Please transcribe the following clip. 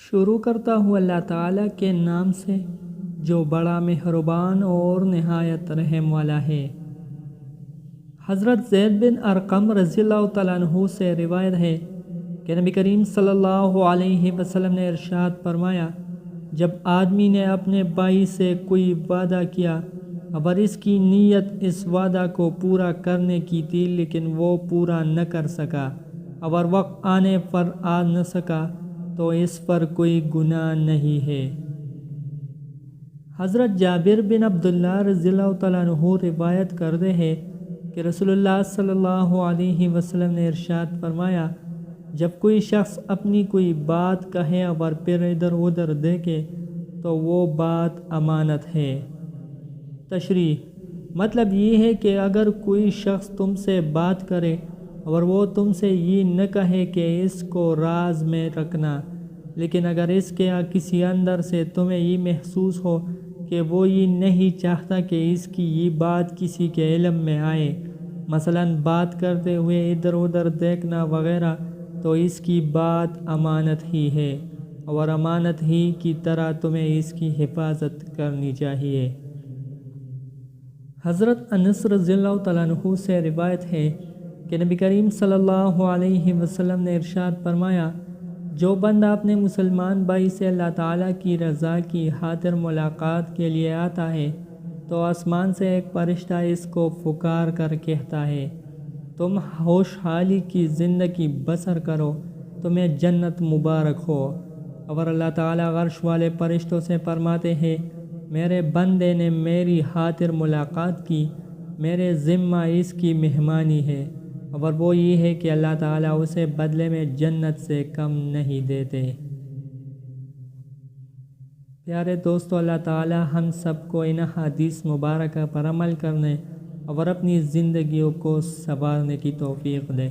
شروع کرتا ہوں اللہ تعالیٰ کے نام سے جو بڑا مہربان اور نہایت رحم والا ہے۔ حضرت زید بن ارقم رضی اللہ تعالیٰ عنہ سے روایت ہے کہ نبی کریم صلی اللہ علیہ وسلم نے ارشاد فرمایا، جب آدمی نے اپنے بھائی سے کوئی وعدہ کیا اور اس کی نیت اس وعدہ کو پورا کرنے کی تھی لیکن وہ پورا نہ کر سکا اور وقت آنے پر آ نہ سکا تو اس پر کوئی گناہ نہیں ہے۔ حضرت جابر بن عبداللہ رضی اللہ تعالیٰ عنہ روایت کرتے ہیں کہ رسول اللہ صلی اللہ علیہ وسلم نے ارشاد فرمایا، جب کوئی شخص اپنی کوئی بات کہے اور پھر ادھر ادھر دیکھے تو وہ بات امانت ہے۔ تشریح مطلب یہ ہے کہ اگر کوئی شخص تم سے بات کرے اور وہ تم سے یہ نہ کہے کہ اس کو راز میں رکھنا، لیکن اگر اس کے کسی اندر سے تمہیں یہ محسوس ہو کہ وہ یہ نہیں چاہتا کہ اس کی یہ بات کسی کے علم میں آئے، مثلاً بات کرتے ہوئے ادھر ادھر دیکھنا وغیرہ، تو اس کی بات امانت ہی ہے اور امانت ہی کی طرح تمہیں اس کی حفاظت کرنی چاہیے۔ حضرت انس رضی اللہ تعالیٰ عنہ سے روایت ہے کہ نبی کریم صلی اللہ علیہ وسلم نے ارشاد فرمایا، جو بندہ اپنے مسلمان بھائی سے اللہ تعالیٰ کی رضا کی خاطر ملاقات کے لیے آتا ہے تو آسمان سے ایک فرشتہ اس کو پکار کر کہتا ہے، تم خوشحالی کی زندگی بسر کرو، تمہیں جنت مبارک ہو۔ اور اللہ تعالیٰ عرش والے فرشتوں سے فرماتے ہیں، میرے بندے نے میری خاطر ملاقات کی، میرے ذمہ اس کی مہمانی ہے، اور وہ یہ ہے کہ اللہ تعالیٰ اسے بدلے میں جنت سے کم نہیں دیتے۔ پیارے دوستو، اللہ تعالیٰ ہم سب کو ان حدیث مبارکہ پر عمل کرنے اور اپنی زندگیوں کو سنوارنے کی توفیق دے۔